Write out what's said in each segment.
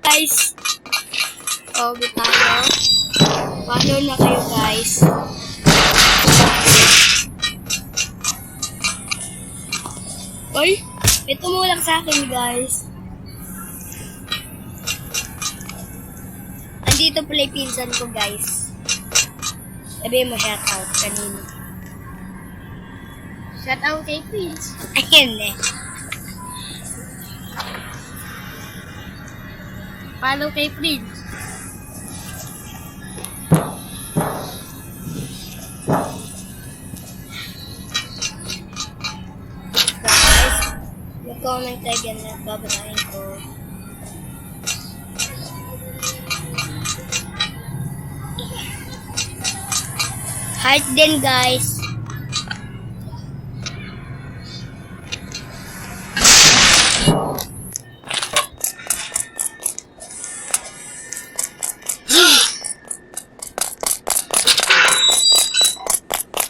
Guys, tayo. Follow na kayo guys. Uy, may tumulak sa akin guys. Andito pala yung pinsan ko guys. Sabihin mo shoutout kanino. Shoutout kay Prince. Ayun eh. Follow kay Prince. Guys, mag-comment tayo yan na babasahin ko. Heart din guys.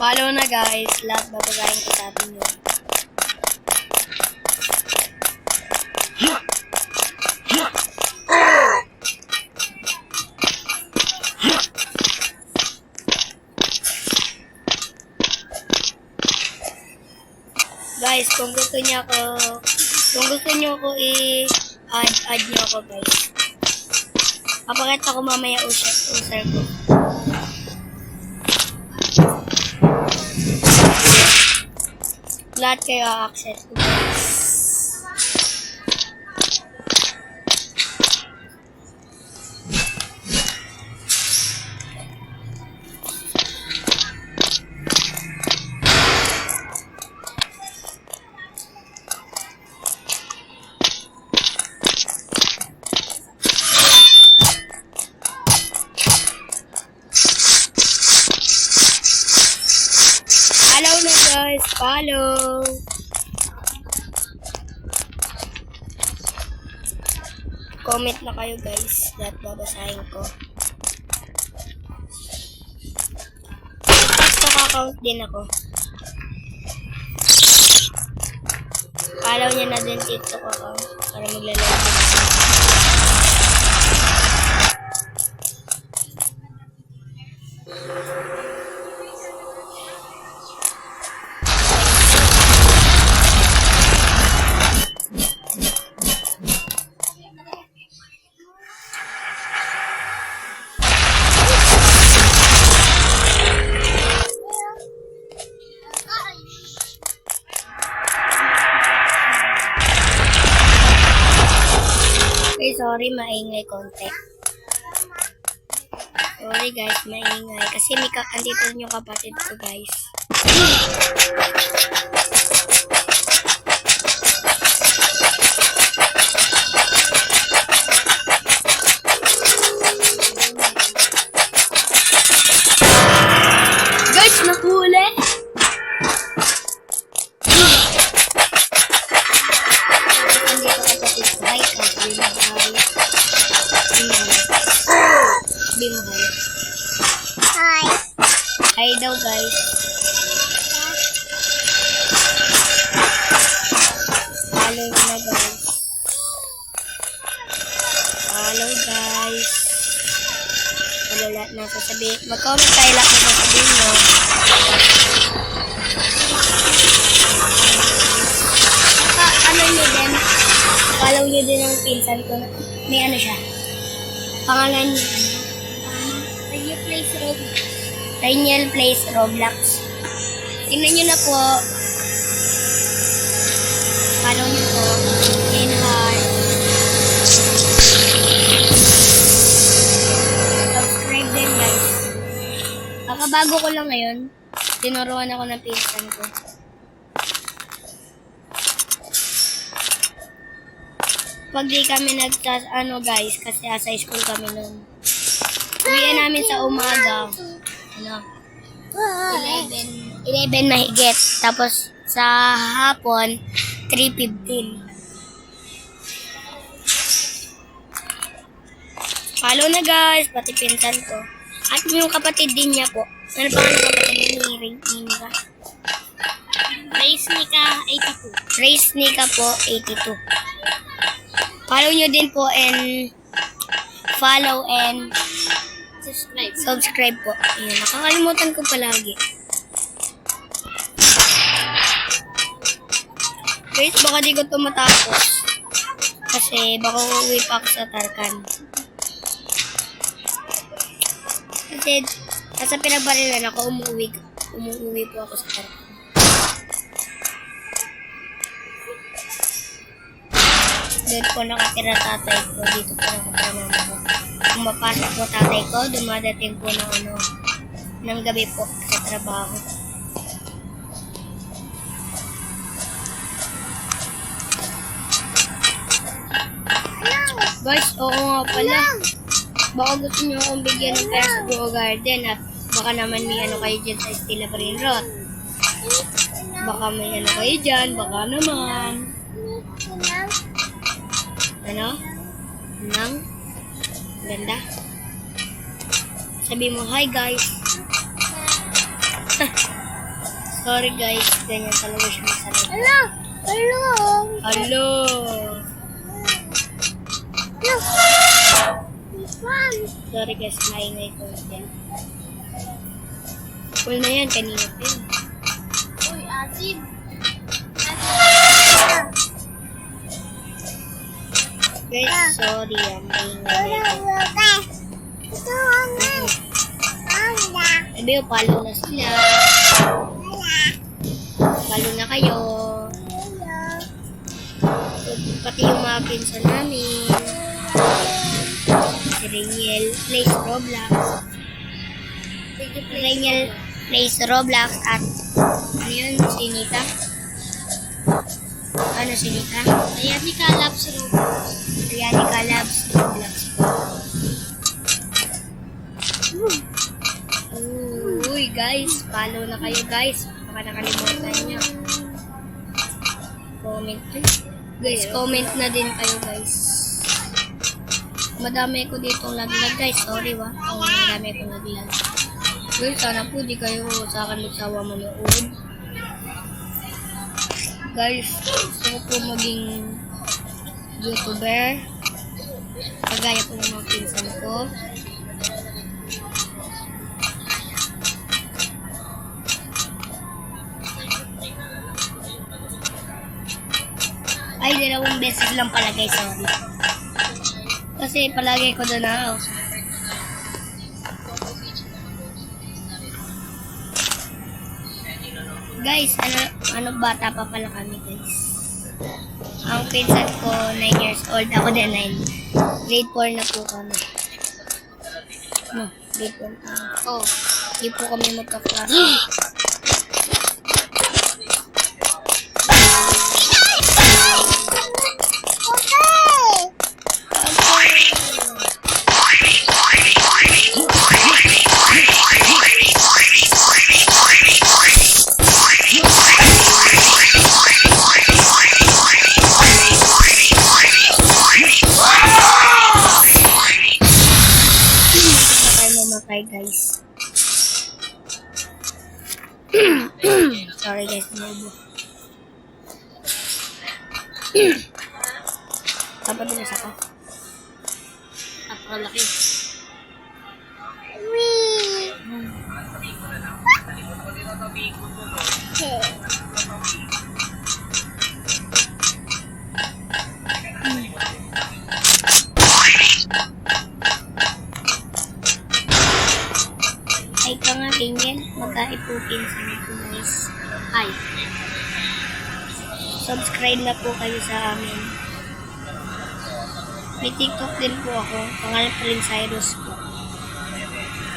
Follow na guys. Lahat babagayin ko sabi nyo. Guys, kung gusto niyo ako i-add niyo ako guys. Papakita ko mamaya user ko. Lahat kayo access ko guys. Follow na guys, follow. Comment na kayo guys, lahat babasahin ko. TikTok account din ako. Follow niya na din TikTok account para maglalaro. Sorry, maingay konti. Sorry guys, maingay. Kasi andito yung kapatid ko guys. Guys, nakuli! Hi. Hi daw guys. Follow na guys. Follow guys. Follow lahat na sasabihin. Mag-comment tayo lahat na sasabihin nyo. Ano nyo din? Follow nyo din ang pinsan ko. May ano siya. Pangalan niya. Daniel Plays Roblox. Tingnan nyo na po. Follow nyo po. In heart. Subscribe din guys. Kakabago ko lang ngayon. Tinuruan ako ng pinsan ko. Pag di kami guys, kasi sa school kami nun. Uwian namin sa umaga. 11 mahigit. Tapos sa hapon, 3:15. Follow na guys, pati pinsan ko. At yung kapatid din niya po. Ano pa ang kapatid ni Nika? Race Nika 82. Race Nika po 82. Follow nyo din po and subscribe po. Ayan, nakakalimutan ko palagi. Guys, baka di ko ito matapos. Kasi baka uuwi pa ako sa Tarkan. Kasi nasa pinabarilan ako, umuwi po ako sa Tarkan. Doon po nakatira tatay ko. Dito po nakatira mama ko. Kung mapasok po tatay ko, dumadating po ng gabi po sa trabaho. Guys, oo nga pala. Baka gusto nyo akong bigyan ng pera sa Grow Garden at baka naman may ano kayo dyan sa Stella Brain Rot. Baka may ano kayo dyan, baka naman. Ano? Nang? Ganda? Sabi mo, hi guys. Sorry guys, ganyan talaga siya masalita. Hello! Hello! Hello! Sorry guys, maingay ko din. Full na yan, kanina pa yun. Uy, asin! Guys, sorry yan, maingay ko. Sabi ko, palo na sila. Palo na kayo. Pati yung mga pinsan namin. Si Rainiel plays Roblox. Rainiel plays Roblox at ano yun? Si Nita? Ano si Nita? Ayanika Labs Roblox. Ayanika Labs Roblox. Uy guys, follow na kayo guys. Baka nakalimutan nyo. Comment. Guys, comment na din kayo guys. Madami ko ditong laglag guys. Sorry ba? Madami ko laglag. Guys, sana po di kayo sa akin magsawa manood. Guys, gusto ko po maging YouTuber. Kagaya po ng mga pinsan ko. Ay, 2 beses lang pala guys, sorry. Kasi palagi ko doon ako. Guys, ano bata pa pala kami guys. Ang pinsan ko 9 years old, ako din 9. Grade 4 na po kami. No, grade 4 na. Oh, hindi po kami magka-class. Guys. Sorry guys, nobo. Dapat din sa ko. Napakalaki. Ay ka nga, ganyan. Magkaipukin sa mga guys. Ay. Subscribe na po kayo sa amin. May TikTok din po ako. Pangalan pa rin Cyrus po.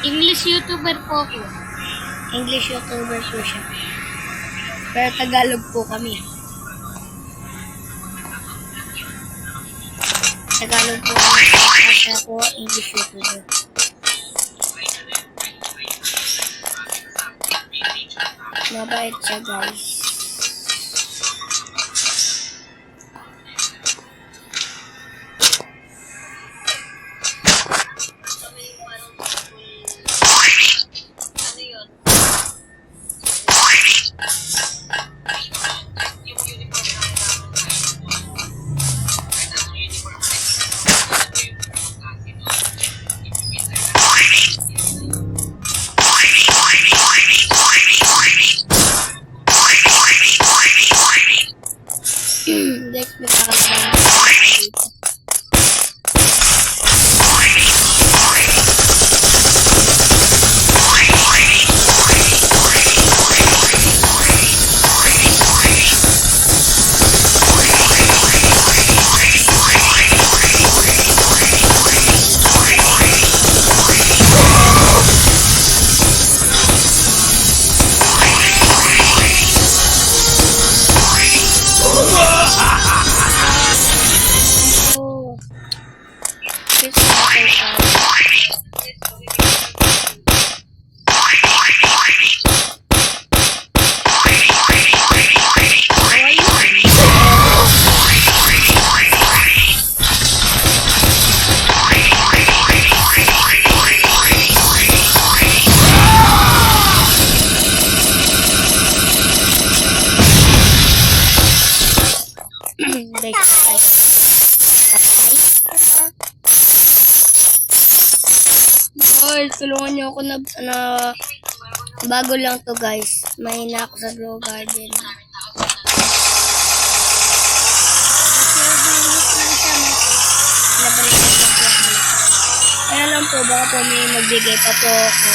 English YouTuber po ako. English YouTuber po siya. Pero Tagalog po kami. Tagalog po kami. Kasi ako English YouTuber. Mabait siya guys. Please, guys, tulungan niyo ako na bago lang to guys. Mahina ako sa grow garden. Kaya lang po, baka po may magbigay pa po ako.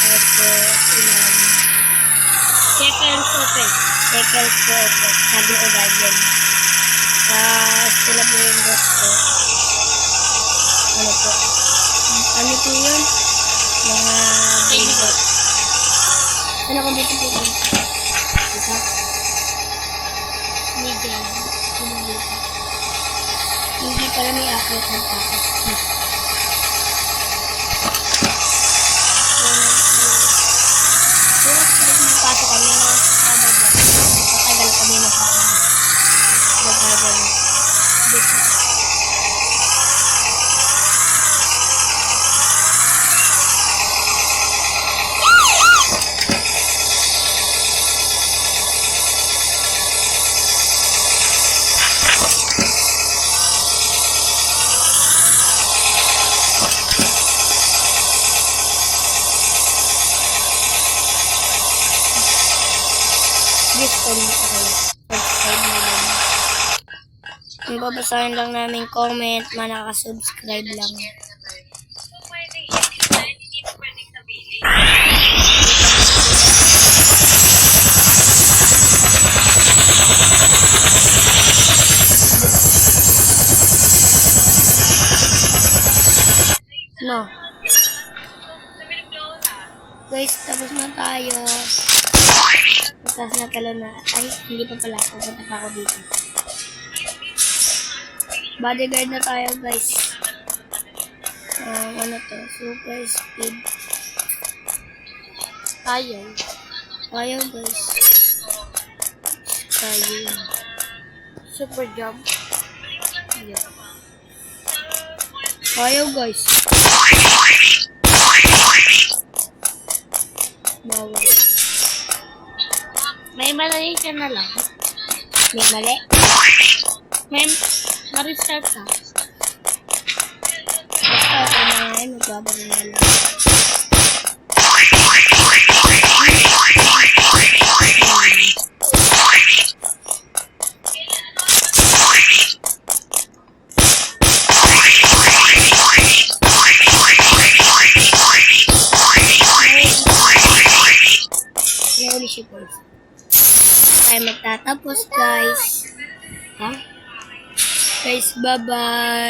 Kahit po, ilan. Second open. Shekels po po, sa grow garden. Sila po yung boss ko. Ano po? Ano po yun? Mga bilbot. Ano kung dito po yun? Dito? Medium. Hindi pala may upload ng tapos. Pero pasok kami na matagal kami na sa nagkagal. Dito. Subscribe na lang. Yung babasahin lang namin comment, manaka-subscribe lang. No. Guys, tapos na tayo. Tapos na talo na. Ay, hindi pa pala. Pupunta pa ako dito. Bodyguard na tayo, guys. Ano to? Super speed. Ayaw. Ayaw, guys. Ayaw. Super jump. Yeah. Ayaw, guys. Bawal. May mali ka na lang. May mali. May ma-restart ka. Basta ako na ngayon, magbabago na lang. Nauli siya po. Tayo magtatapos, guys. Ha? Guys, bye-bye.